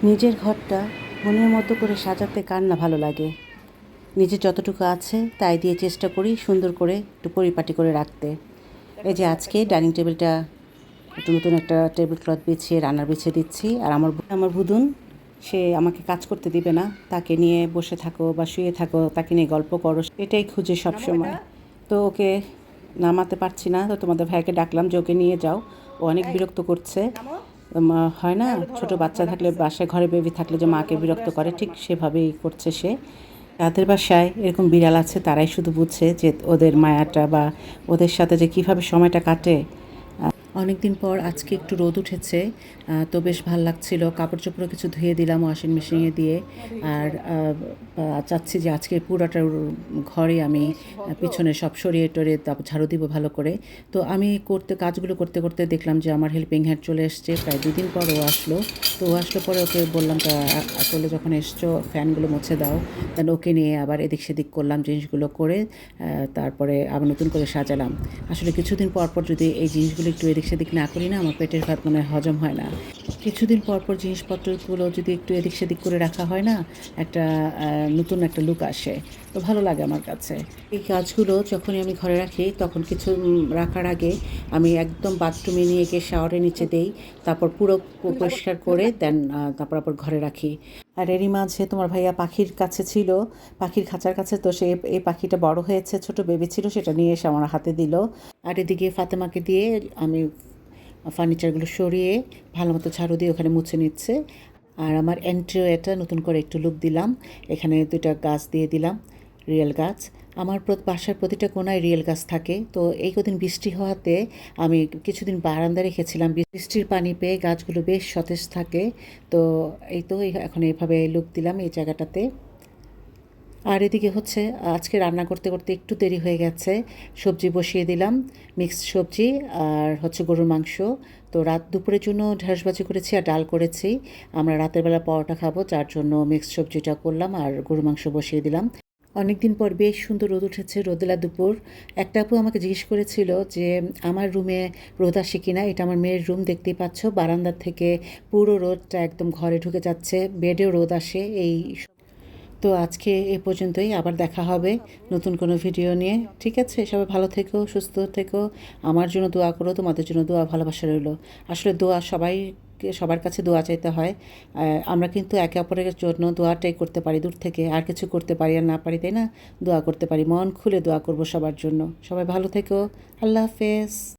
নিজের ঘরটা মনের মতো করে সাজাতে কার না ভালো লাগে। নিজের যতটুকু আছে তাই দিয়ে চেষ্টা করি সুন্দর করে একটু পরিপাটি করে রাখতে। এই যে আজকে ডাইনিং টেবিলটা একটু নতুন একটা টেবিল ক্লথ বিছিয়ে রান্নার বিছিয়ে দিচ্ছি। আর আমার বুদুন সে আমাকে কাজ করতে দিবে না, তাকে নিয়ে বসে থাকো বা শুয়ে থাকো, তাকে নিয়ে গল্প করো, এটাই খুঁজে সব সময়। তো ওকে নামাতে পারছি না, তো তোমাদের ভাইকে ডাকলাম যে ওকে নিয়ে যাও, ও অনেক বিরক্ত করছে। হয় না, ছোট বাচ্চা থাকলে বাসায় ঘরে বেবি থাকলে যে মাকে বিরক্ত করে, ঠিক সেভাবেই করছে সে। যাদের বাসায় এরকম বিড়াল আছে তারাই শুধু বুঝছে যে ওদের মায়াটা বা ওদের সাথে যে কীভাবে সময়টা কাটে। অনেক দিন পর আজকে একটু রোদ উঠেছে, তো বেশ ভাল লাগছিল। কাপড় চোপড়ও কিছু ধুয়ে দিলাম ওয়াশিং মেশিনে দিয়ে। আর চাচ্ছি যে আজকে পুরাটা ঘরে আমি পিছনে সব সরিয়ে টরিয়ে তারপর ঝাড়ু দিব ভালো করে। তো আমি কাজগুলো করতে করতে দেখলাম যে আমার হেল্পিং হ্যান্ড চলে এসছে। প্রায় 2 দিন পর ও আসলো। তো ও আসলো পরে ওকে বললাম, তা আসলে যখন এসছো ফ্যানগুলো মুছে দাও। দেন ওকে নিয়ে আবার এদিক সেদিক করলাম জিনিসগুলো করে, তারপরে আবার নতুন করে সাজালাম। আসলে কিছুদিন পর পর যদি এই জিনিসগুলো একটু এদিক সেদিক না করি না, আমার পেটের ভাত মানে হজম হয় না। কিছুদিন পর পর জিনিসপত্রগুলো যদি একটু এদিক সেদিক করে রাখা হয় না, একটা নতুন একটা লুক আসে, তো ভালো লাগে আমার কাছে। এই কাজগুলো যখনই আমি ঘরে রাখি তখন কিছু রাখার আগে আমি একদম বাথরুমে নিয়ে গিয়ে শাওয়ারের নিচে দেই, তারপর পুরো পরিষ্কার করে দেন তারপর আবার ঘরে রাখি। আর এরই মাঝে তোমার ভাইয়া পাখির কাছে ছিল, পাখির খাঁচার কাছে, তো সে এই পাখিটা বড় হয়েছে, ছোট বেবি ছিল, সেটা নিয়ে এসে আমার হাতে দিল। আর এদিকে ফাতেমাকে দিয়ে আমি ফার্নিচারগুলো সরিয়ে ভালো মতো ঝাড়ু দিয়ে ওখানে মুছে নিচ্ছে। আর আমার এন্ট্রিও এটা নতুন করে একটু লুক দিলাম, এখানে 2টা গাছ দিয়ে দিলাম, রিয়েল গাছ। আমার বাসার প্রতিটা কোনায় রিয়েল গাছ থাকে। তো এই কদিন বৃষ্টি হওয়াতে আমি কিছুদিন বারান্দা রেখেছিলাম, বৃষ্টির পানি পেয়ে গাছগুলো বেশ সতেজ থাকে। তো এই তো এখন এইভাবে লুক দিলাম এই জায়গাটাতে। আর এদিকে হচ্ছে আজকে রান্না করতে করতে একটু দেরি হয়ে গেছে, সবজি বসিয়ে দিলাম, মিক্সড সবজি আর হচ্ছে গরুর মাংস। তো দুপুরের জন্য ঢেঁড়স ভাজি করেছি আর ডাল করেছি। আমরা রাতের বেলা পরোটা খাবো, যার জন্য মিক্সড সবজিটা করলাম আর গরুর মাংস বসিয়ে দিলাম। অনেক দিন পর বেশ সুন্দর রোদ উঠেছে, রোদেলা দুপুর। একটা আপু আমাকে জিজ্ঞেস করেছিল যে আমার রুমে রোদ আসে কিনা। এটা আমার মেয়ের রুম, দেখতেই পাচ্ছ, বারান্দার থেকে পুরো রোদটা একদম ঘরে ঢুকে যাচ্ছে, বেডেও রোদ আসে। এই তো আজকে এ পর্যন্তই, আবার দেখা হবে নতুন কোনো ভিডিও নিয়ে। ঠিক আছে, সবাই ভালো থেকো, সুস্থ থেকো, আমার জন্য দোয়া করো, তোমাদের জন্য দোয়া ভালোবাসা রইল। আসলে দোয়া সবার কাছে দোয়া চাইতে হয়। আমরা কিন্তু একে অপরের জন্য দোয়াটাই করতে পারি, দূর থেকে আর কিছু করতে পারি আর না পারি, তাই না? দোয়া করতে পারি, মন খুলে দোয়া করব সবার জন্য। সবাই ভালো থেকো, আল্লাহ হাফেজ।